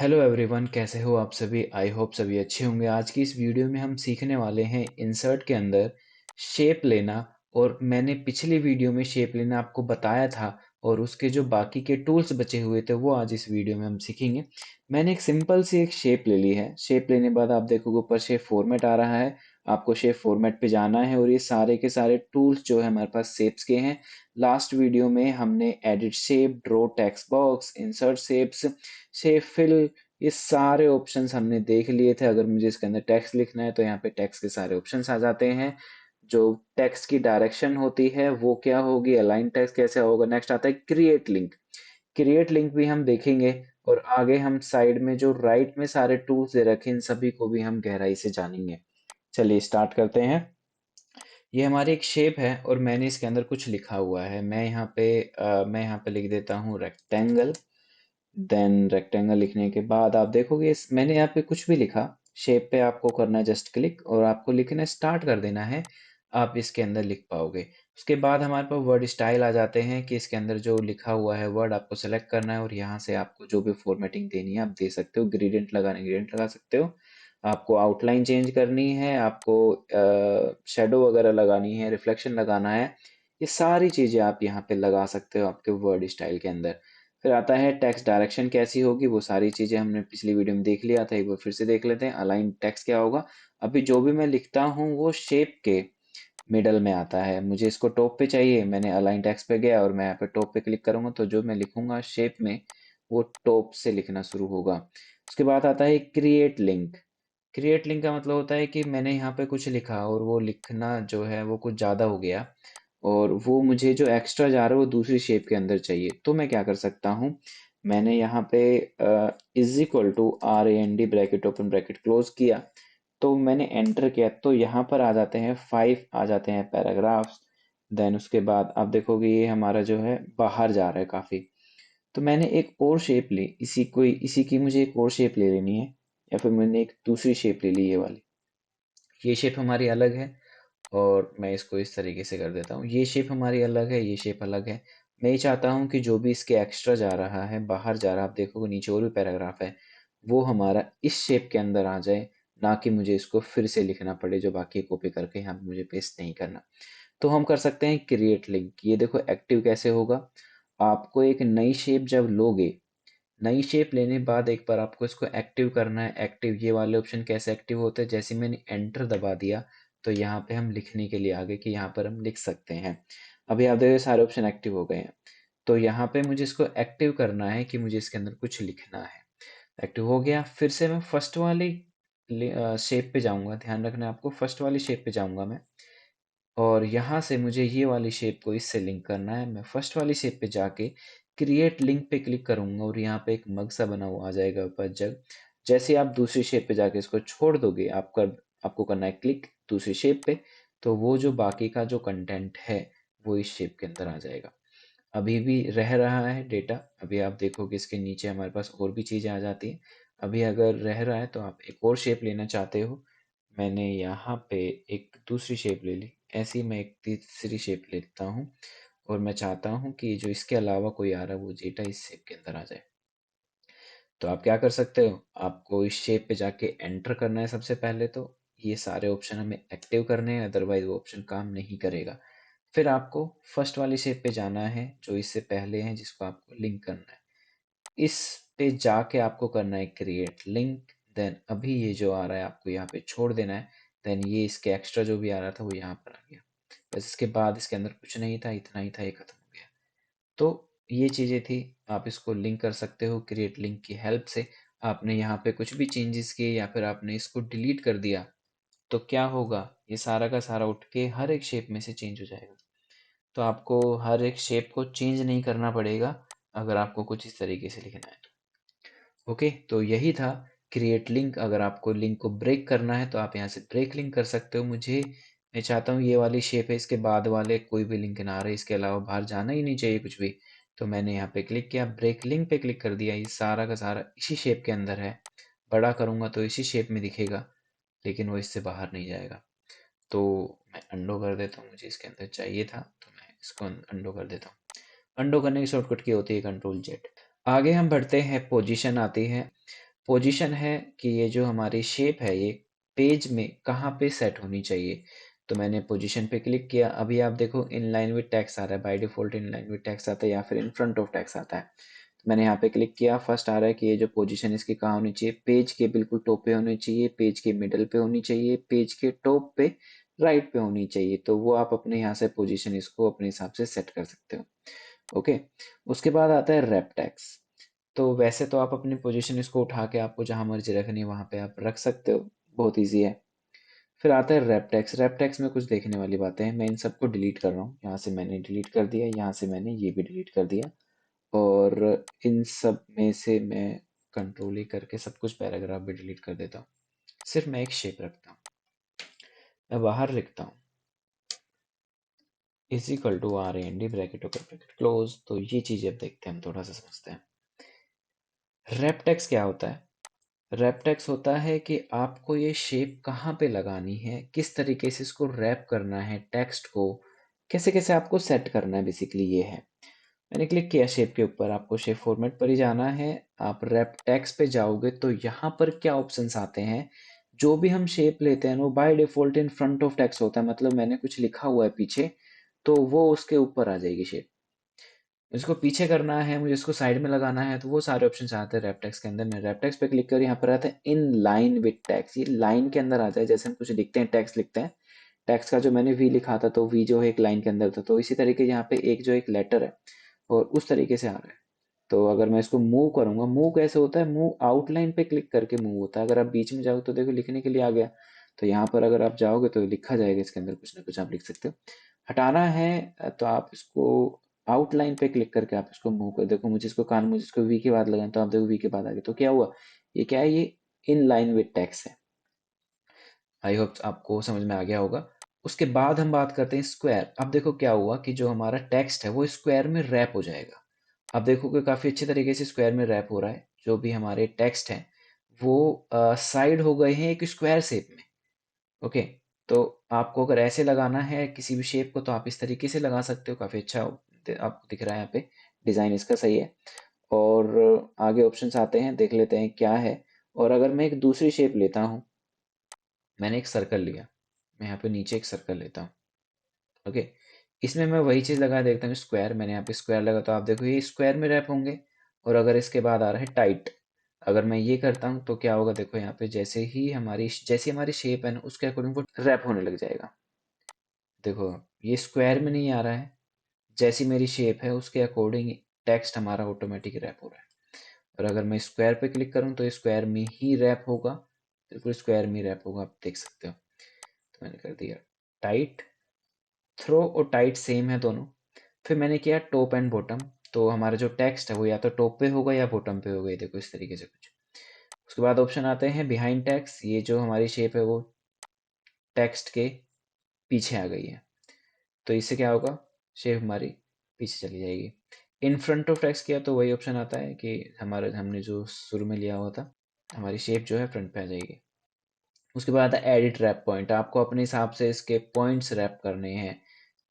Hello everyone, कैसे हो आप सभी। आई होप सभी अच्छे होंगे। आज की इस वीडियो में हम सीखने वाले हैं इंसर्ट के अंदर शेप लेना। और मैंने पिछली वीडियो में शेप लेना आपको बताया था और उसके जो बाकी के टूल्स बचे हुए थे वो आज इस वीडियो में हम सीखेंगे। मैंने एक सिंपल सी एक शेप ले ली है। शेप लेने के बाद आप देखोगे ऊपर शेप फॉर्मेट आ रहा है। आपको शेप फॉर्मेट पे जाना है और ये सारे के सारे टूल्स जो है हमारे पास शेप्स के हैं। लास्ट वीडियो में हमने edit shape, draw text box, insert shapes, shape fill, ये सारे ऑप्शंस हमने देख लिए थे। अगर मुझे इसके अंदर टेक्स्ट लिखना है तो यहाँ पे टेक्स्ट के सारे ऑप्शंस आ जाते हैं। जो टेक्स्ट की डायरेक्शन होती है वो क्या होगी, अलाइन टेक्स्ट कैसे होगा। नेक्स्ट आता है क्रिएट लिंक। क्रिएट लिंक भी हम देखेंगे। और आगे हम साइड में जो राइट में सारे टूल्स दे रखे हैं इन सभी को भी हम गहराई से जानेंगे। चलिए स्टार्ट करते हैं। ये हमारी एक शेप है और मैंने इसके अंदर कुछ लिखा हुआ है। मैं यहाँ पे लिख देता हूँ रेक्टेंगल। देन रेक्टेंगल लिखने के बाद आप देखोगे मैंने यहाँ पे कुछ भी लिखा। शेप पे आपको करना है जस्ट क्लिक और आपको लिखना स्टार्ट कर देना है। आप इसके अंदर लिख पाओगे। उसके बाद हमारे पास वर्ड स्टाइल आ जाते हैं कि इसके अंदर जो लिखा हुआ है वर्ड आपको सेलेक्ट करना है और यहाँ से आपको जो भी फॉर्मेटिंग देनी है आप दे सकते हो। ग्रेडियंट लगाने ग्रेडियंट लगा सकते हो। आपको आउटलाइन चेंज करनी है, आपको शेडो वगैरह लगानी है, रिफ्लेक्शन लगाना है। ये सारी चीजें आप यहाँ पे लगा सकते हो आपके वर्ड स्टाइल के अंदर। फिर आता है टेक्स्ट डायरेक्शन कैसी होगी, वो सारी चीजें हमने पिछली वीडियो में देख लिया था। एक बार फिर से देख लेते हैं। अलाइन टेक्स्ट क्या होगा। अभी जो भी मैं लिखता हूँ वो शेप के मिडल में आता है। मुझे इसको टॉप पे चाहिए, मैंने अलाइन टेक्स्ट पे गया और मैं यहाँ पे टॉप पे क्लिक करूंगा तो जो मैं लिखूंगा शेप में वो टॉप से लिखना शुरू होगा। उसके बाद आता है क्रिएट लिंक। क्रिएट लिंक का मतलब होता है कि मैंने यहाँ पे कुछ लिखा और वो लिखना जो है वो कुछ ज़्यादा हो गया और वो मुझे जो एक्स्ट्रा जा रहा है वो दूसरी शेप के अंदर चाहिए। तो मैं क्या कर सकता हूँ, मैंने यहाँ पे is equal to RAND bracket open bracket close किया। तो मैंने एंटर किया तो यहाँ पर आ जाते हैं 5 आ जाते हैं पैराग्राफ्स। देन उसके बाद आप देखोगे ये हमारा जो है बाहर जा रहा है काफ़ी। तो मैंने एक और शेप ली, इसी की मुझे एक और शेप ले लेनी है। या फिर मैंने एक दूसरी शेप ले ली, ये वाली। ये शेप हमारी अलग है और मैं इसको इस तरीके से कर देता हूँ। ये शेप हमारी अलग है, ये शेप अलग है। मैं ये चाहता हूँ कि जो भी इसके एक्स्ट्रा जा रहा है, बाहर जा रहा है, आप देखोगे नीचे और भी पैराग्राफ है, वो हमारा इस शेप के अंदर आ जाए। ना कि मुझे इसको फिर से लिखना पड़े जो बाकी कॉपी करके यहाँ पे मुझे पेस्ट नहीं करना। तो हम कर सकते हैं क्रिएट लिंक। ये देखो एक्टिव कैसे होगा। आपको एक नई शेप जब लोगे, नई शेप लेने के बाद एक बार आपको इसको एक्टिव करना है। एक्टिव ये वाले ऑप्शन कैसे एक्टिव होते हैं, जैसे मैंने एंटर दबा दिया तो यहाँ पे हम लिखने के लिए आ गए कि यहाँ पर हम लिख सकते हैं। अभी आप देखो सारे ऑप्शन एक्टिव हो गए हैं। तो यहाँ पे मुझे इसको एक्टिव करना है कि मुझे इसके अंदर कुछ लिखना है। एक्टिव हो गया। फिर से मैं फर्स्ट वाली शेप पे जाऊंगा। ध्यान रखना है आपको, फर्स्ट वाली शेप पे जाऊंगा मैं। और यहाँ से मुझे ये वाली शेप को इससे लिंक करना है। मैं फर्स्ट वाली शेप पे जाके क्रिएट लिंक पे क्लिक करूंगा और यहाँ पे एक मग सा बना हुआ आ जाएगा ऊपर जग। जैसे आप दूसरी शेप पे जाके इसको छोड़ दोगे, आपको करना है क्लिक दूसरी शेप पे। तो वो जो बाकी का जो कंटेंट है वो इस शेप के अंदर आ जाएगा। अभी भी रह रहा है डेटा। अभी आप देखोगे इसके नीचे हमारे पास और भी चीजें आ जाती हैं। अभी अगर रह रहा है तो आप एक और शेप लेना चाहते हो। मैंने यहाँ पे एक दूसरी शेप ले ली। ऐसे ही मैं एक तीसरी शेप लेता हूँ और मैं चाहता हूँ कि जो इसके अलावा कोई आ रहा है वो डेटा इस शेप के अंदर आ जाए। तो आप क्या कर सकते हो, आपको इस शेप पे जाके एंटर करना है सबसे पहले। तो ये सारे ऑप्शन हमें एक्टिव करने हैं, अदरवाइज वो ऑप्शन काम नहीं करेगा। फिर आपको फर्स्ट वाली शेप पे जाना है जो इससे पहले है, जिसको आपको लिंक करना है। इस पे जाके आपको करना है क्रिएट लिंक। देन अभी ये जो आ रहा है आपको यहाँ पे छोड़ देना है। देन ये इसके एक्स्ट्रा जो भी आ रहा था वो यहाँ पर आ गया। बस इसके बाद इसके अंदर कुछ नहीं था, इतना ही था, ये खत्म हो गया। तो ये चीजें थी। आप इसको लिंक कर सकते हो क्रिएट लिंक की हेल्प से। आपने यहाँ पे कुछ भी चेंजेस किए या फिर आपने इसको डिलीट कर दिया तो क्या होगा, ये सारा का सारा उठ के हर एक शेप में से चेंज हो जाएगा। तो आपको हर एक शेप को चेंज नहीं करना पड़ेगा अगर आपको कुछ इस तरीके से लिखना है तो। ओके, तो यही था क्रिएट लिंक। अगर आपको लिंक को ब्रेक करना है तो आप यहाँ से ब्रेक लिंक कर सकते हो। मैं चाहता हूँ ये वाली शेप है, इसके बाद वाले कोई भी लिंक ना रहे, इसके अलावा बाहर जाना ही नहीं चाहिए कुछ भी। तो मैंने यहाँ पे क्लिक किया, ब्रेक लिंक पे क्लिक कर दिया। ये सारा का सारा इसी शेप के अंदर है। बड़ा करूंगा तो इसी शेप में दिखेगा, लेकिन वो इससे बाहर नहीं जाएगा। तो मैं अंडो कर देता हूँ, मुझे इसके अंदर चाहिए था तो मैं इसको अंडो कर देता हूँ। अंडो करने की शॉर्टकट की होती है Ctrl Z। आगे हम बढ़ते हैं, पोजीशन आती है। पोजीशन है कि ये जो हमारी शेप है ये पेज में कहाँ पे सेट होनी चाहिए। तो मैंने पोजीशन पे क्लिक किया। अभी आप देखो इन लाइन विद टेक्स्ट आ रहा है, by default in line with text आता है या फिर इन फ्रंट ऑफ टेक्स्ट आता है। तो मैंने यहाँ पे क्लिक किया। फर्स्ट आ रहा है कि ये जो पोजीशन इसकी कहाँ होनी चाहिए, पेज के बिल्कुल टॉप पे होनी चाहिए, पेज के मिडल पे होनी चाहिए, पेज के टॉप पे राइट पे होनी चाहिए। तो वो आप अपने यहाँ से पोजीशन इसको अपने हिसाब से सेट कर सकते हो। ओके, उसके बाद आता है रैप टैग्स। तो वैसे तो आप अपनी पोजीशन इसको उठा के आपको जहां मर्जी रखनी है वहां पे आप रख सकते हो, बहुत इजी है। फिर आता है रैप टैग्स। रैप टैग्स में कुछ देखने वाली बातें हैं। मैं इन सबको डिलीट कर रहा हूँ। यहाँ से मैंने डिलीट कर दिया, यहाँ से मैंने ये भी डिलीट कर दिया, और इन सब में से मैं कंट्रोल ही करके सब कुछ पैराग्राफ भी डिलीट कर देता हूँ। सिर्फ मैं एक शेप रखता हूँ। मैं बाहर लिखता हूँ is equal to R A N D bracket open bracket close. तो ये चीजें अब देखते हैं, हम थोड़ा सा समझते हैं। रैप टैग्स क्या होता है? रैप टेक्स्ट होता है कि आपको ये शेप कहाँ पे लगानी है, किस तरीके से इसको रैप करना है, टेक्स्ट को कैसे कैसे आपको सेट करना है, बेसिकली ये है। मैंने क्लिक किया शेप के ऊपर, आपको शेप फॉर्मेट पर ही जाना है। आप रैप टेक्स्ट पे जाओगे तो यहाँ पर क्या ऑप्शंस आते हैं। जो भी हम शेप लेते हैं वो by default in front of text होता है, मतलब मैंने कुछ लिखा हुआ है पीछे तो वो उसके ऊपर आ जाएगी शेप। इसको पीछे करना है, मुझे इसको साइड में लगाना है, तो वो सारे ऑप्शन आते हैं रैपटेक्स के अंदर। मैं रैपटेक्स पे क्लिक कर, यहाँ पर आता है इन लाइन विद टेक्स्ट। ये लाइन के अंदर आ जाए, जैसे हम कुछ लिखते हैं टेक्स्ट लिखते हैं, टेक्स्ट का जो मैंने वी लिखा था तो वी जो है एक लाइन के अंदर था, तो इसी तरीके यहाँ पे एक जो एक लेटर है और उस तरीके से आ रहा है। तो अगर मैं इसको मूव करूंगा, मूव कैसे होता है, मूव आउटलाइन पे क्लिक करके मूव होता है। अगर आप बीच में जाओगे तो देखो लिखने के लिए आ गया, तो यहाँ पर अगर आप जाओगे तो लिखा जाएगा, इसके अंदर कुछ ना कुछ आप लिख सकते हो। हटाना है तो आप इसको आउटलाइन पे क्लिक करके आप इसको मूव कर, देखो मुझे इसको वी के बाद लगाना, तो आप देखो वी के बाद आ गया। तो क्या हुआ, ये क्या है, ये इन लाइन विद टेक्स्ट है। आई होप आपको समझ में आ गया होगा। उसके बाद हम बात करते हैं स्क्वायर। अब देखो क्या हुआ कि जो हमारा टेक्स्ट है वो स्क्वायर में रैप हो जाएगा। अब देखो कि काफी अच्छे तरीके से स्क्वायर में रैप हो रहा है। जो भी हमारे टेक्स्ट हैं वो साइड हो गए हैं एक स्क्वायर शेप में। ओके, तो आपको अगर ऐसे लगाना है किसी भी शेप को तो आप इस तरीके से लगा सकते हो। काफी अच्छा आपको दिख रहा है, यहाँ पे डिजाइन इसका सही है। और आगे ऑप्शंस आते हैं, देख लेते हैं क्या है। और अगर मैं एक दूसरी शेप लेता हूँ, मैंने एक सर्कल लिया, मैं यहाँ पे नीचे एक सर्कल लेता हूँ। ओके, इसमें मैं वही चीज लगा देखता हूँ स्क्वायर। मैंने यहाँ पे स्क्वायर लगा, तो आप देखो ये स्क्वायर में रैप होंगे। और अगर इसके बाद आ रहा है टाइट, अगर मैं ये करता हूँ तो क्या होगा, देखो यहाँ पे जैसी हमारी शेप है ना उसके अकॉर्डिंग वो रैप होने लग जाएगा। देखो ये स्क्वायर में नहीं आ रहा है, जैसी मेरी शेप है उसके अकॉर्डिंग टेक्स्ट हमारा ऑटोमेटिक रैप हो रहा है। और अगर मैं स्क्वायर पे क्लिक करूँ तो स्क्वायर में ही रैप होगा, बिल्कुल स्क्वायर में ही रैप होगा, आप देख सकते हो। तो मैंने कर दिया टाइट। थ्रो और टाइट सेम है दोनों। फिर मैंने किया टॉप एंड बॉटम। तो हमारा जो टेक्स्ट है वो या तो टॉप पे होगा या बॉटम पे होगा, ये देखो इस तरीके से कुछ। उसके बाद ऑप्शन आते हैं बिहाइंड टेक्स्ट। ये जो हमारी शेप है वो टेक्स्ट के पीछे आ गई है, तो इससे क्या होगा, शेप हमारी पीछे चली जाएगी। इन फ्रंट ऑफ टेक्स्ट किया तो वही ऑप्शन आता है कि हमारे हमने जो शुरू में लिया हुआ था, हमारी शेप जो है फ्रंट पे आ जाएगी। उसके बाद आता है एडिट रैप पॉइंट। आपको अपने हिसाब से इसके पॉइंट्स रैप करने हैं।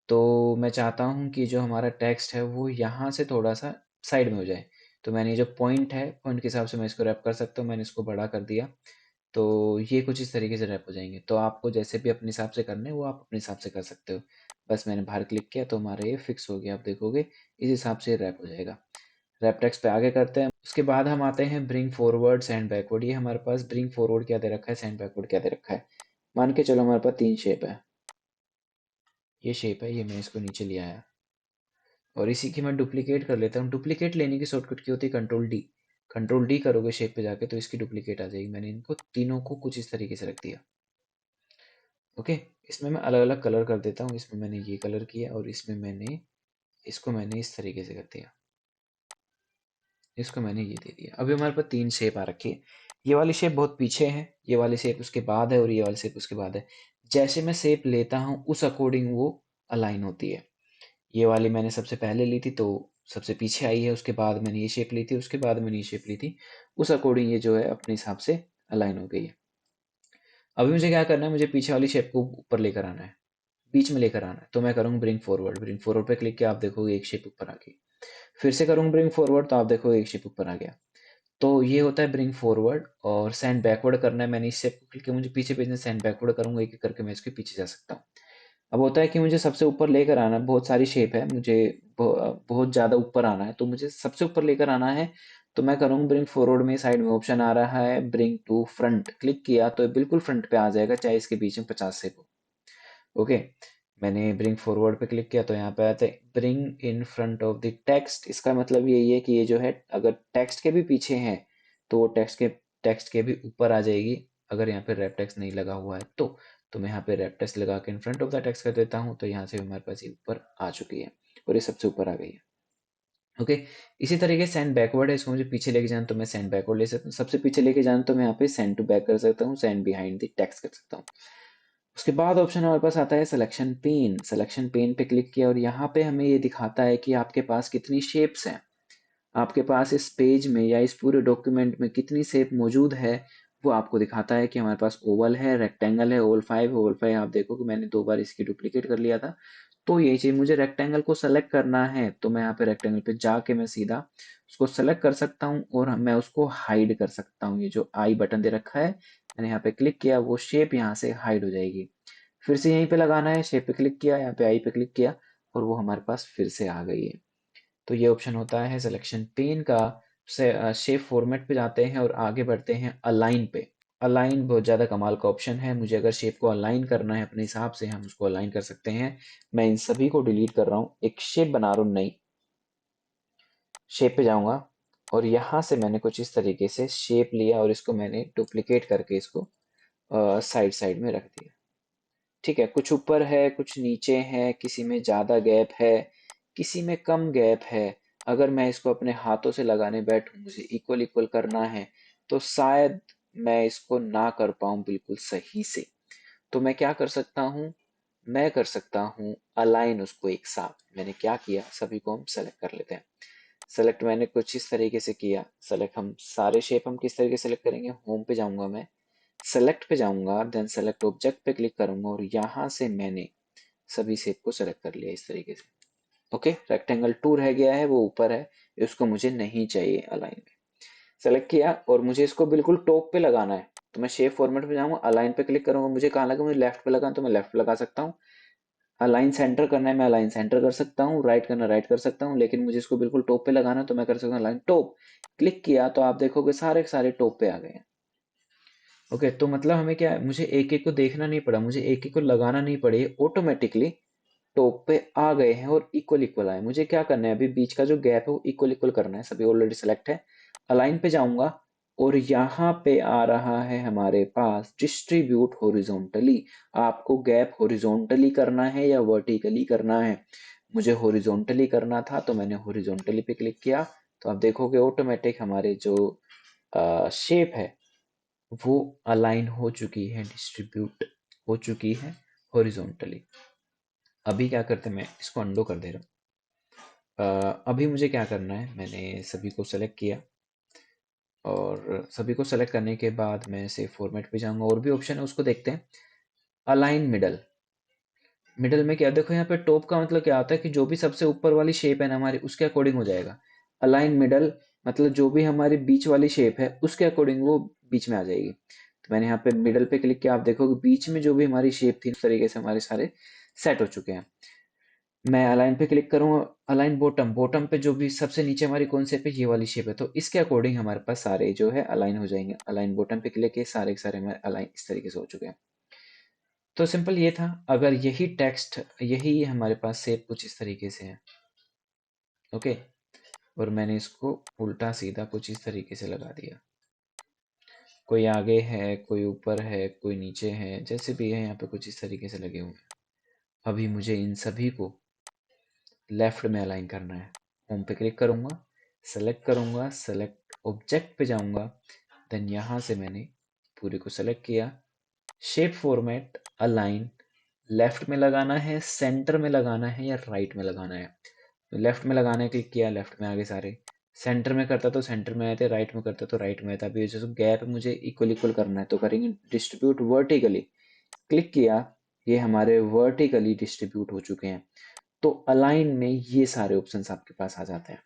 तो मैं चाहता हूँ कि जो हमारा टेक्स्ट है वो यहाँ से थोड़ा सा साइड में हो जाए। तो मैंने जो पॉइंट है, पॉइंट के हिसाब से मैं इसको रैप कर सकता हूँ। मैंने इसको बड़ा कर दिया, तो ये कुछ इस तरीके से रैप हो जाएंगे। तो आपको जैसे भी अपने हिसाब से करने हैं वो आप अपने हिसाब से कर सकते हो। बस मैंने बाहर क्लिक किया तो हमारा ये फिक्स हो गया, आप देखोगे इस हिसाब से रैप हो जाएगा। रैप टेक्स्ट पे आगे करते हैं। उसके बाद हम आते हैं ब्रिंग फॉरवर्ड सेंड बैकवर्ड। ये हमारे पास ब्रिंग फॉरवर्ड क्या दे रखा है, सेंड बैकवर्ड क्या दे रखा है। मान के चलो हमारे पास तीन शेप है, ये शेप है, ये मैं इसको नीचे ले आया और इसी की मैं डुप्लीकेट कर लेता हूँ। डुप्लीकेट लेने की शॉर्टकट की होती है कंट्रोल डी। कंट्रोल डी करोगे शेप पे जाके तो इसकी डुप्लीकेट आ जाएगी। मैंने इनको तीनों को कुछ इस तरीके से रख दिया। ओके, इसमें मैं अलग अलग कलर कर देता हूँ। इसमें मैंने ये कलर किया और इसमें मैंने इस तरीके से कर दिया, इसको मैंने ये दे दिया। अभी हमारे पास तीन शेप आ रखी है। ये वाली शेप बहुत पीछे है, ये वाली शेप उसके बाद है और ये वाली शेप उसके बाद है। जैसे मैं शेप लेता हूँ उस अकॉर्डिंग वो अलाइन होती है। ये वाली मैंने सबसे पहले ली थी तो सबसे पीछे आई है, उसके बाद मैंने ये शेप ली थी, उसके बाद मैंने ये शेप ली थी, उस अकॉर्डिंग ये जो है अपने हिसाब से अलाइन हो गई है। अभी मुझे क्या करना है, मुझे पीछे वाली शेप को ऊपर लेकर आना है, बीच में लेकर आना है। तो मैं करूँगा ब्रिंग फॉरवर्ड। ब्रिंग फॉरवर्ड पे क्लिक किया, आप देखोगे एक शेप ऊपर आ गई। फिर से करूँगा ब्रिंग फॉरवर्ड तो आप देखोगे एक शेप ऊपर आ गया। तो ये होता है ब्रिंग फॉरवर्ड। और सेंड बैकवर्ड करना है, मैंने इससे क्लिक किया, मुझे पीछे भेजना, सेंड बैकवर्ड करूंगा, एक एक करके मैं इसके पीछे जा सकता हूँ। अब होता है कि मुझे सबसे ऊपर लेकर आना है, बहुत सारी शेप है, मुझे बहुत ज़्यादा ऊपर आना है, तो मुझे सबसे ऊपर लेकर आना है। तो मैं करूँगा ब्रिंग फॉरवर्ड में साइड में ऑप्शन आ रहा है ब्रिंग टू फ्रंट, क्लिक किया तो ये बिल्कुल फ्रंट पे आ जाएगा, चाहे इसके बीच में 50 शेप हो। ओके, मैंने ब्रिंग फॉरवर्ड पे क्लिक किया तो यहाँ पे आता है bring in front of the text. इसका मतलब यही है कि ये जो है अगर टेक्स्ट के भी पीछे है तो वो टेक्स्ट के भी ऊपर आ जाएगी, अगर यहाँ पे रैप टेक्स्ट नहीं लगा हुआ है तो मैं यहाँ पे रैप टेक्स्ट लगा के in front of the text कर देता हूँ, तो यहाँ से हमारे पास ये ऊपर आ चुकी है और ये सबसे ऊपर आ गई है। ओके, इसी तरीके से सेंड बैकवर्ड है, इसको मुझे पीछे लेके जाना तो मैं सेंड बैकवर्ड ले सकता हूँ, सबसे पीछे लेके जाना तो मैं यहाँ पे सेंड टू बैक कर सकता हूँ, सेंड बिहाइंड द टेक्स्ट कर सकता हूँ। उसके बाद ऑप्शन हमारे पास आता है सिलेक्शन पेन। सिलेक्शन पेन पे क्लिक किया और यहाँ पे हमें ये दिखाता है कि आपके पास कितनी शेप्स हैं, आपके पास इस पेज में या इस पूरे डॉक्यूमेंट में कितनी शेप मौजूद है, वो आपको दिखाता है कि हमारे पास ओवल है, रेक्टेंगल है, ओवल 5 आप देखो कि मैंने 2 बार इसकी डुप्लीकेट कर लिया था। तो यही चाहिए मुझे, रेक्टेंगल को सेलेक्ट करना है तो मैं यहाँ पे रेक्टेंगल पे जाके मैं सीधा उसको सेलेक्ट कर सकता हूँ और मैं उसको हाइड कर सकता हूँ। ये जो आई बटन दे रखा है, मैंने यहाँ पे क्लिक किया, वो शेप यहाँ से हाइड हो जाएगी। फिर से यहीं पे लगाना है, शेप पे क्लिक किया, यहाँ पे आई पे क्लिक किया और वो हमारे पास फिर से आ गई है। तो ये ऑप्शन होता है सिलेक्शन पेन का। से शेप फॉर्मेट पे जाते हैं और आगे बढ़ते हैं अलाइन पे। अलाइन बहुत ज़्यादा कमाल का ऑप्शन है, मुझे अगर शेप को अलाइन करना है अपने हिसाब से हम उसको अलाइन कर सकते हैं। मैं इन सभी को डिलीट कर रहा हूँ, एक शेप बना रहा हूँ नई, शेप पे जाऊंगा और यहाँ से मैंने कुछ इस तरीके से शेप लिया और इसको मैंने डुप्लीकेट करके इसको साइड साइड में रख दिया। ठीक है, कुछ ऊपर है, कुछ नीचे है, किसी में ज़्यादा गैप है, किसी में कम गैप है। अगर मैं इसको अपने हाथों से लगाने बैठूं, मुझे इक्वल इक्वल करना है, तो शायद मैं इसको ना कर पाऊं बिल्कुल सही से। तो मैं क्या कर सकता हूँ, मैं कर सकता हूँ अलाइन उसको एक साथ। मैंने क्या किया, सभी को हम सेलेक्ट कर लेते हैं। सेलेक्ट मैंने कुछ इस तरीके से किया। सेलेक्ट हम सारे शेप हम किस तरीके से सेलेक्ट करेंगे, होम पे जाऊंगा मैं, सेलेक्ट पे जाऊंगा, देन सेलेक्ट ऑब्जेक्ट पे क्लिक करूंगा और यहाँ से मैंने सभी शेप को सेलेक्ट कर लिया इस तरीके से। ओके, रेक्टेंगल 2 रह गया है, वो ऊपर है, उसको मुझे नहीं चाहिए अलाइन में। सेलेक्ट किया और मुझे इसको बिल्कुल टॉप पे लगाना है, तो मैं शेप फॉर्मेट पे जाऊंगा, अलाइन पे क्लिक करूंगा, मुझे कहाँ लगा, मुझे लेफ्ट पे लगा तो मैं लेफ्ट पे लगा सकता हूँ। अलाइन सेंटर करना है, मैं अलाइन सेंटर कर सकता हूँ, राइट करना राइट कर सकता हूँ, लेकिन मुझे इसको बिल्कुल टॉप पे लगाना है तो मैं कर सकता हूँ अलाइन टॉप। क्लिक किया तो आप देखोगे सारे के सारे टॉप पे आ गए हैं। ओके, तो मतलब हमें क्या है, मुझे एक एक को देखना नहीं पड़ा, मुझे एक एक को लगाना नहीं पड़े, ऑटोमेटिकली टॉप पे आ गए हैं और इक्वल इक्वल आए। मुझे क्या करना है, अभी बीच का जो गैप है वो इक्वल इक्वल करना है, सभी ऑलरेडी सेलेक्ट है। अलाइन पे जाऊंगा और यहाँ पे आ रहा है हमारे पास डिस्ट्रीब्यूट हॉरिजॉन्टली। आपको गैप हॉरिजॉन्टली करना है या वर्टिकली करना है, मुझे हॉरिजॉन्टली करना था तो मैंने हॉरिजॉन्टली पे क्लिक किया। तो आप देखोगे ऑटोमेटिक हमारे जो शेप है वो अलाइन हो चुकी है, डिस्ट्रीब्यूट हो चुकी है हॉरिजॉन्टली। अभी क्या करते हैं, मैं इसको अंडो कर दे रहा हूँ। अभी मुझे क्या करना है, मैंने सभी को सेलेक्ट किया और सभी को सेलेक्ट करने के बाद मैं सेव फॉर्मेट पे जाऊंगा, और भी ऑप्शन है उसको देखते हैं। अलाइन मिडल, मिडल में क्या देखो, यहाँ पे टॉप का मतलब क्या होता है कि जो भी सबसे ऊपर वाली शेप है ना हमारी, उसके अकॉर्डिंग हो जाएगा। अलाइन मिडल मतलब जो भी हमारी बीच वाली शेप है उसके अकॉर्डिंग वो बीच में आ जाएगी। तो मैंने यहाँ पे मिडल पे क्लिक किया, आप देखोगे बीच में जो भी हमारी शेप थी उस तरीके से हमारे सारे सेट हो चुके हैं। मैं अलाइन पे क्लिक करूंगा, अलाइन बॉटम, बॉटम पे जो भी सबसे नीचे हमारी कौन से पे, ये वाली शेप है, तो इसके अकॉर्डिंग हमारे पास सारे जो है अलाइन हो जाएंगे। अलाइन बॉटम पे क्लिक किए, सारे के सारे हमारे अलाइन इस तरीके से हो चुके हैं। तो सिंपल ये था, अगर यही टेक्स्ट, यही हमारे पास शेप कुछ इस तरीके से है। ओके, और मैंने इसको उल्टा सीधा कुछ इस तरीके से लगा दिया, कोई आगे है, कोई ऊपर है, कोई नीचे है, जैसे भी है यहाँ पे कुछ इस तरीके से लगे हुए हैं। अभी मुझे इन सभी को लेफ्ट में अलाइन करना है। होम पे क्लिक करूंगा, सेलेक्ट करूंगा, सेलेक्ट ऑब्जेक्ट पे जाऊंगा, देन यहाँ से मैंने पूरे को सेलेक्ट किया, शेप फॉर्मेट, अलाइन, लेफ्ट में लगाना है, सेंटर में लगाना है या राइट में लगाना है। तो लेफ्ट में लगाना है, क्लिक किया, लेफ्ट में आगे सारे। सेंटर में करता तो सेंटर में आए थे, राइट में करता तो राइट में आता। अभी जो गैप मुझे इक्वल इक्वल करना है तो करेंगे डिस्ट्रीब्यूट वर्टिकली, क्लिक किया, ये हमारे वर्टिकली डिस्ट्रीब्यूट हो चुके हैं। तो अलाइन में ये सारे ऑप्शंस आपके पास आ जाते हैं।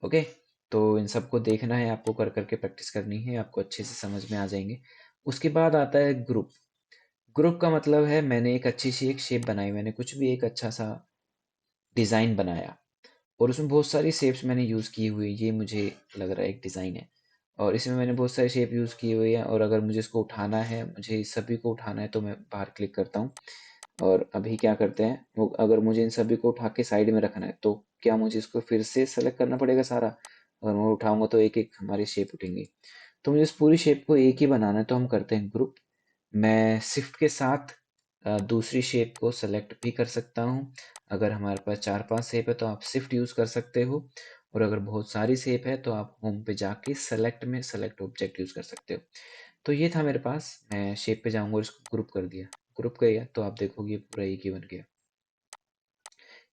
ओके, तो इन सबको देखना है आपको, कर करके प्रैक्टिस करनी है, आपको अच्छे से समझ में आ जाएंगे। उसके बाद आता है ग्रुप। ग्रुप का मतलब है मैंने एक अच्छी सी एक शेप बनाई, मैंने कुछ भी एक अच्छा सा डिज़ाइन बनाया और उसमें बहुत सारी शेप्स मैंने यूज़ की हुई। ये मुझे लग रहा है एक डिज़ाइन है और इसमें मैंने बहुत सारी शेप यूज़ की हुई है और अगर मुझे इसको उठाना है, मुझे इस सभी को उठाना है, तो मैं बाहर क्लिक करता हूँ और अभी क्या करते हैं वो, अगर मुझे इन सभी को उठा के साइड में रखना है तो क्या मुझे इसको फिर से सेलेक्ट करना पड़ेगा सारा? अगर मैं उठाऊंगा तो एक एक हमारी शेप उठेंगी। तो मुझे इस पूरी शेप को एक ही बनाना है, तो हम करते हैं ग्रुप। मैं शिफ्ट के साथ दूसरी शेप को सेलेक्ट भी कर सकता हूँ। अगर हमारे पास 4-5 शेप है तो आप शिफ्ट यूज़ कर सकते हो और अगर बहुत सारी शेप है तो आप होम पे जाके सेलेक्ट में सेलेक्ट ऑब्जेक्ट यूज़ कर सकते हो। तो ये था मेरे पास, मैं शेप पे जाऊँगा और इसको ग्रुप कर दिया। ग्रुप किया तो आप देखोगे ये पूरा एक ही बन गया।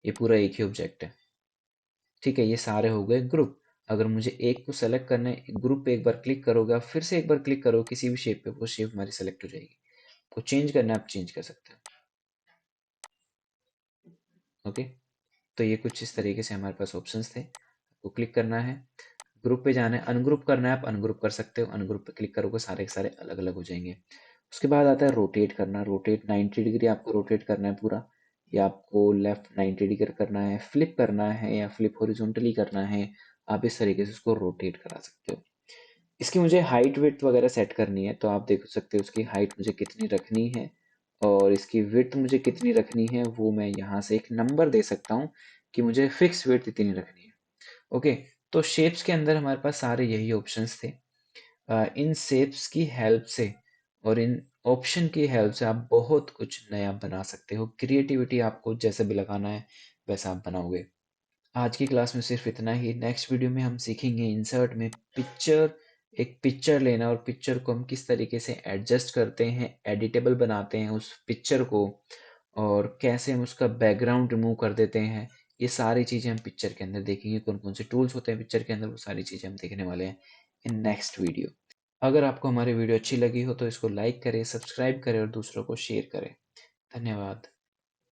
ये पूरा एक ही ऑब्जेक्ट है। ठीक है, ये सारे हो गए ग्रुप। अगर मुझे एक को सेलेक्ट करना है, ग्रुप पे एक बार क्लिक करोगे, आप फिर से एक बार क्लिक करो किसी भी शेप पे, वो शेप हमारी सेलेक्ट हो जाएगी। को चेंज करना है आप चेंज कर सकते हो। ओके, तो ये कुछ इस तरीके से हमारे पास ऑप्शंस थे। आपको क्लिक करना है, ग्रुप पे जाना है, अनग्रुप करना है, आप अनग्रुप कर सकते हो। अनग्रुप पे क्लिक करोगे सारे के सारे अलग अलग हो जाएंगे। उसके बाद आता है रोटेट करना। रोटेट 90 डिग्री आपको रोटेट करना है पूरा, या आपको लेफ्ट 90 डिग्री करना है, फ्लिप करना है या फ्लिप हॉरिजॉन्टली करना है। आप इस तरीके से उसको रोटेट करा सकते हो। इसकी मुझे हाइट विड्थ वगैरह सेट करनी है, तो आप देख सकते हो उसकी हाइट मुझे कितनी रखनी है और इसकी विड्थ मुझे कितनी रखनी है, वो मैं यहाँ से एक नंबर दे सकता हूँ कि मुझे फिक्स विड्थ इतनी रखनी है। ओके, तो शेप्स के अंदर हमारे पास सारे यही ऑप्शंस थे। इन शेप्स की हेल्प से और इन ऑप्शन की हेल्प से आप बहुत कुछ नया बना सकते हो। क्रिएटिविटी आपको जैसे भी लगाना है वैसा आप बनाओगे। आज की क्लास में सिर्फ इतना ही। नेक्स्ट वीडियो में हम सीखेंगे इंसर्ट में पिक्चर, एक पिक्चर लेना और पिक्चर को हम किस तरीके से एडजस्ट करते हैं, एडिटेबल बनाते हैं उस पिक्चर को, और कैसे हम उसका बैकग्राउंड रिमूव कर देते हैं। ये सारी चीज़ें हम पिक्चर के अंदर देखेंगे, कौन कौन से टूल्स होते हैं पिक्चर के अंदर, वो सारी चीज़ें हम देखने वाले हैं इन नेक्स्ट वीडियो। अगर आपको हमारी वीडियो अच्छी लगी हो तो इसको लाइक करें, सब्सक्राइब करें और दूसरों को शेयर करें। धन्यवाद।